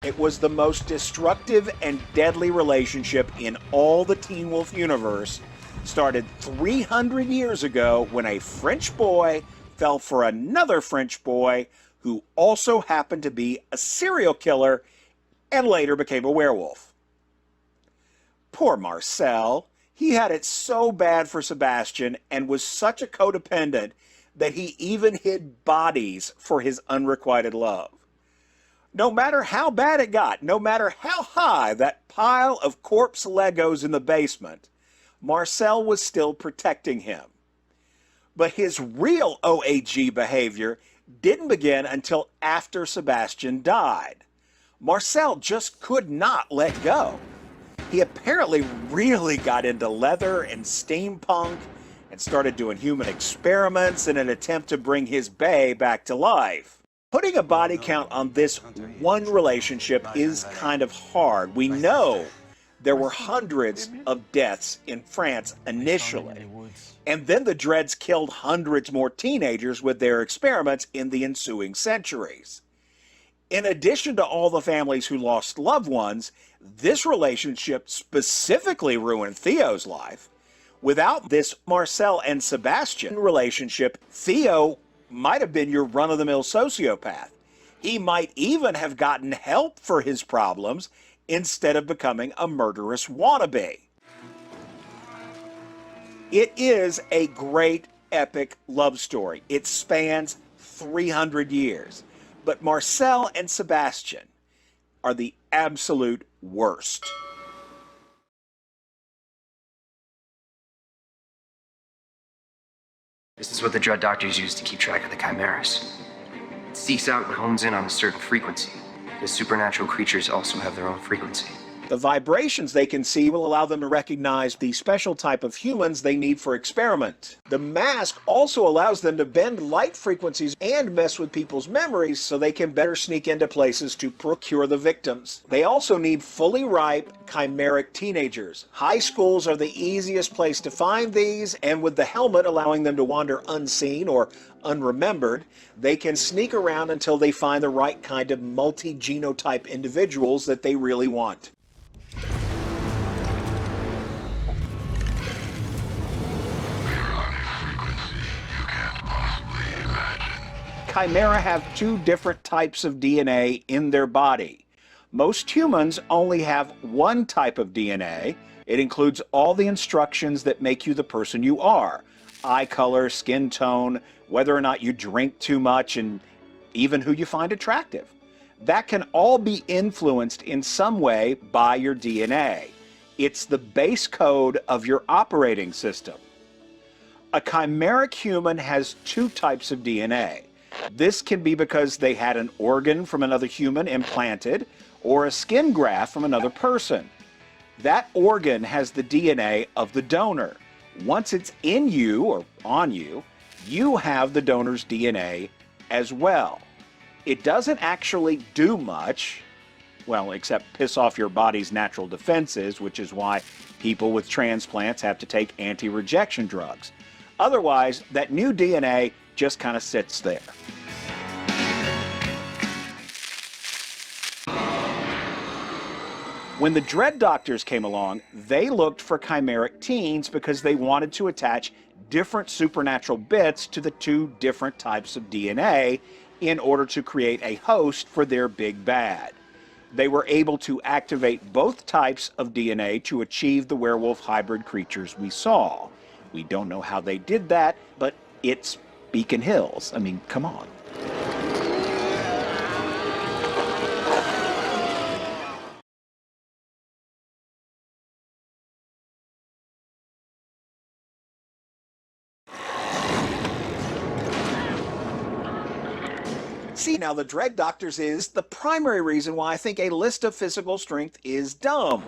It was the most destructive and deadly relationship in all the Teen Wolf universe, started 300 years ago when a French boy fell for another French boy who also happened to be a serial killer and later became a werewolf. Poor Marcel. He had it so bad for Sebastian and was such a codependent that he even hid bodies for his unrequited love. No matter how bad it got, no matter how high that pile of corpse Legos in the basement, Marcel was still protecting him. But his real OAG behavior didn't begin until after Sebastian died. Marcel just could not let go. He apparently really got into leather and steampunk and started doing human experiments in an attempt to bring his bae back to life. Putting a body count on this one relationship is kind of hard. We know there were hundreds of deaths in France initially, and then the Dreads killed hundreds more teenagers with their experiments in the ensuing centuries. In addition to all the families who lost loved ones, this relationship specifically ruined Theo's life. Without this Marcel and Sebastian relationship, Theo might have been your run-of-the-mill sociopath. He might even have gotten help for his problems instead of becoming a murderous wannabe. It is a great, epic love story. It spans 300 years. But Marcel and Sebastian are the absolute worst. This is what the Dread Doctors use to keep track of the chimeras. It seeks out and hones in on a certain frequency. The supernatural creatures also have their own frequency. The vibrations they can see will allow them to recognize the special type of humans they need for experiment. The mask also allows them to bend light frequencies and mess with people's memories so they can better sneak into places to procure the victims. They also need fully ripe, chimeric teenagers. High schools are the easiest place to find these, and with the helmet allowing them to wander unseen or unremembered, they can sneak around until they find the right kind of multi-genotype individuals that they really want. Chimera have two different types of DNA in their body. Most humans only have one type of DNA. It includes all the instructions that make you the person you are. Eye color, skin tone, whether or not you drink too much, and even who you find attractive. That can all be influenced in some way by your DNA. It's the base code of your operating system. A chimeric human has two types of DNA. This can be because they had an organ from another human implanted or a skin graft from another person. That organ has the DNA of the donor. Once it's in you or on you, you have the donor's DNA as well. It doesn't actually do much, well, except piss off your body's natural defenses, which is why people with transplants have to take anti-rejection drugs. Otherwise, that new DNA just kind of sits there. When the Dread Doctors came along, they looked for chimeric teens because they wanted to attach different supernatural bits to the two different types of DNA in order to create a host for their big bad. They were able to activate both types of DNA to achieve the werewolf hybrid creatures we saw. We don't know how they did that, but it's Beacon Hills. I mean, come on. See, now the Dread Doctors is the primary reason why I think a list of physical strength is dumb.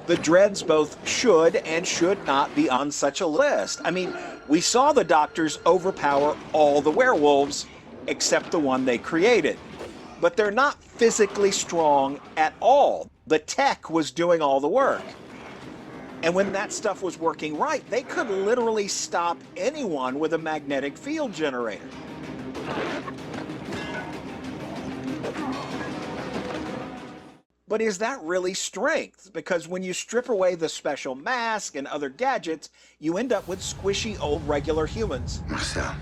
The Dreads both should and should not be on such a list. I mean, we saw the Doctors overpower all the werewolves except the one they created. But they're not physically strong at all. The tech was doing all the work. And when that stuff was working right, they could literally stop anyone with a magnetic field generator. But is that really strength? Because when you strip away the special mask and other gadgets, you end up with squishy old regular humans. Marcel,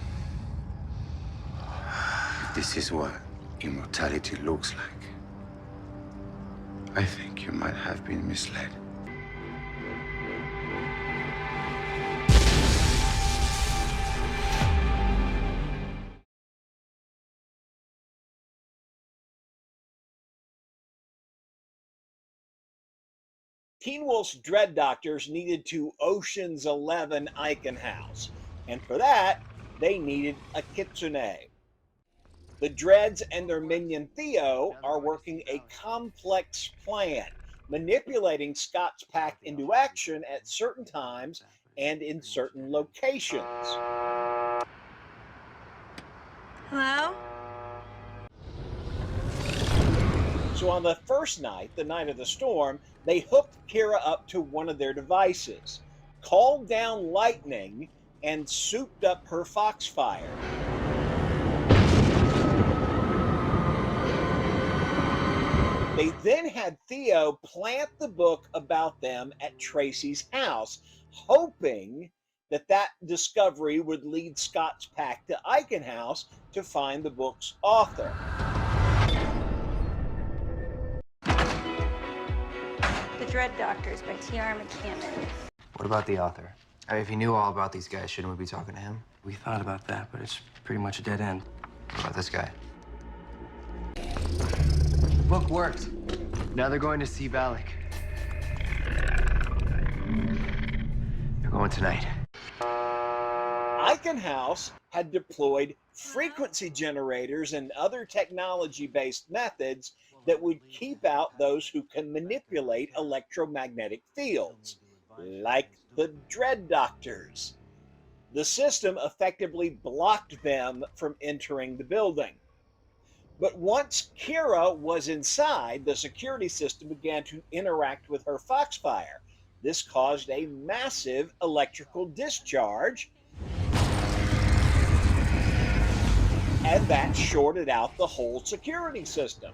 if this is what immortality looks like, I think you might have been misled. Teen Wolf's Dread Doctors needed to Ocean's 11 Icon House, and for that, they needed a kitsune. The Dreads and their minion Theo are working a complex plan, manipulating Scott's pack into action at certain times and in certain locations. Hello? So on the first night, the night of the storm, they hooked Kira up to one of their devices, called down lightning, and souped up her foxfire. They then had Theo plant the book about them at Tracy's house, hoping that that discovery would lead Scott's pack to Icon House to find the book's author. The Dread Doctors by T.R. McCammon. What about the author? If he knew all about these guys, shouldn't we be talking to him? We thought about that, but it's pretty much a dead end. What about this guy? Book worked. Now they're going to see Valack. They're going tonight. Icon House had deployed frequency generators and other technology-based methods that would keep out those who can manipulate electromagnetic fields, like the Dread Doctors. The system effectively blocked them from entering the building. But once Kira was inside, the security system began to interact with her foxfire. This caused a massive electrical discharge, and that shorted out the whole security system.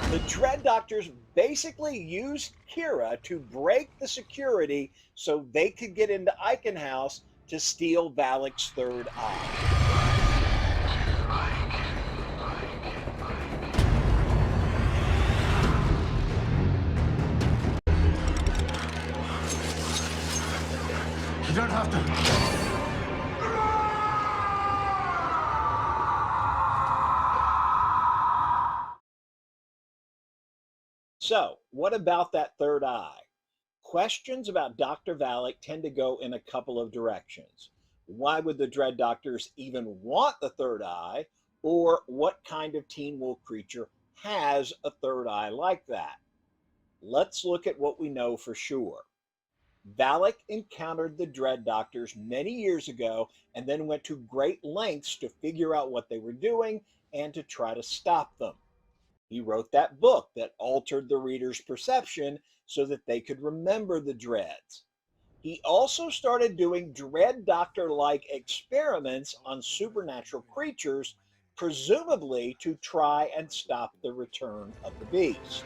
The Dread Doctors basically used Kira to break the security so they could get into Icon House to steal Valack's third eye. You don't have to. So, what about that third eye? Questions about Dr. Valack tend to go in a couple of directions. Why would the Dread Doctors even want the third eye? Or what kind of Teen Wolf creature has a third eye like that? Let's look at what we know for sure. Valack encountered the Dread Doctors many years ago and then went to great lengths to figure out what they were doing and to try to stop them. He wrote that book that altered the reader's perception so that they could remember the Dreads. He also started doing Dread Doctor-like experiments on supernatural creatures, presumably to try and stop the return of the beast.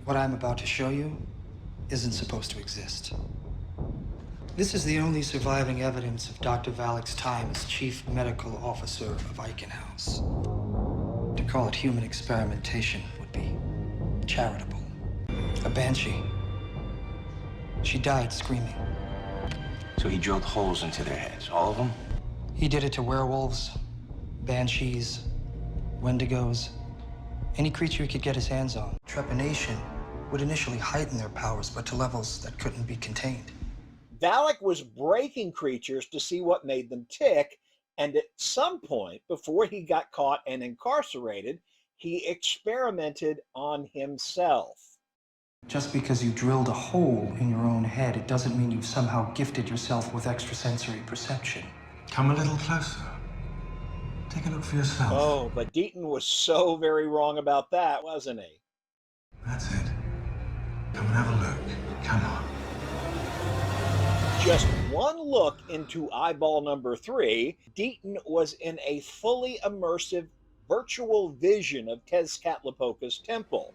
What I'm about to show you isn't supposed to exist. This is the only surviving evidence of Dr. Valack's time as chief medical officer of Icon House. To call it human experimentation would be charitable. A banshee. She died screaming. So he drilled holes into their heads, all of them? He did it to werewolves, banshees, wendigos, any creature he could get his hands on. Trepanation would initially heighten their powers, but to levels that couldn't be contained. Valack was breaking creatures to see what made them tick, and at some point, before he got caught and incarcerated, he experimented on himself. Just because you drilled a hole in your own head, it doesn't mean you've somehow gifted yourself with extrasensory perception. Come a little closer. Take a look for yourself. Oh, but Deaton was so very wrong about that, wasn't he? That's it. Come and have a look. Come on. just one look into eyeball number 3, Deaton was in a fully immersive virtual vision of Tezcatlipoca's temple.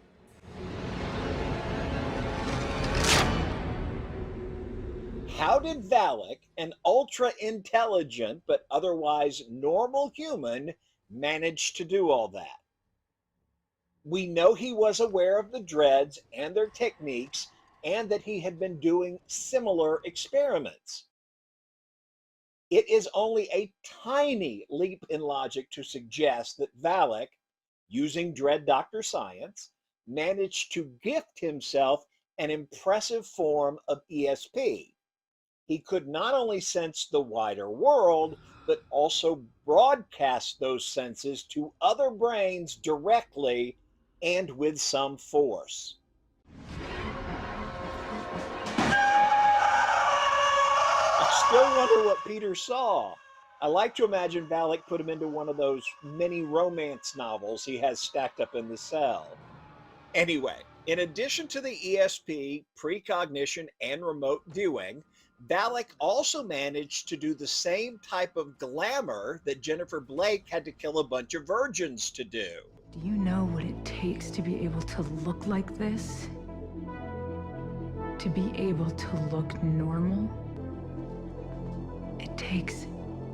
How did Valack, an ultra intelligent but otherwise normal human, manage to do all that? We know he was aware of the dreads and their techniques, and that he had been doing similar experiments. It is only a tiny leap in logic to suggest that Valack, using Dread Doctor science, managed to gift himself an impressive form of ESP. He could not only sense the wider world, but also broadcast those senses to other brains directly and with some force. I still wonder what Peter saw. I like to imagine Valack put him into one of those mini romance novels he has stacked up in the cell. Anyway, in addition to the ESP, precognition, and remote viewing, Valack also managed to do the same type of glamour that Jennifer Blake had to kill a bunch of virgins to do. Do you know what it takes to be able to look like this? To be able to look normal? It takes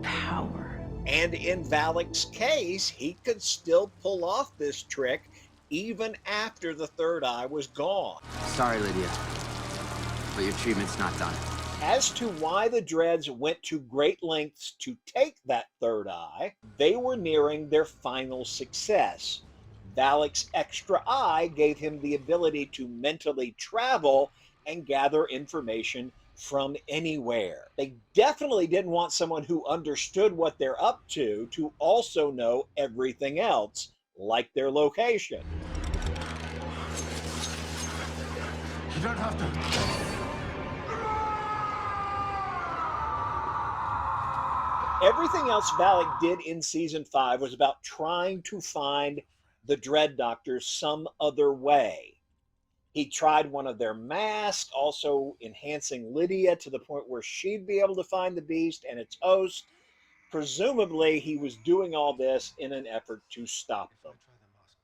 power. And in Valack's case, he could still pull off this trick even after the third eye was gone. Sorry, Lydia, but your treatment's not done. As to why the Dreads went to great lengths to take that third eye, they were nearing their final success. Valack's extra eye gave him the ability to mentally travel and gather information from anywhere. They definitely didn't want someone who understood what they're up to also know everything else, like their location. You don't have to. Everything else Valack did in season 5 was about trying to find the Dread Doctors some other way. He tried one of their masks, also enhancing Lydia to the point where she'd be able to find the beast and its host. Presumably, he was doing all this in an effort to stop them.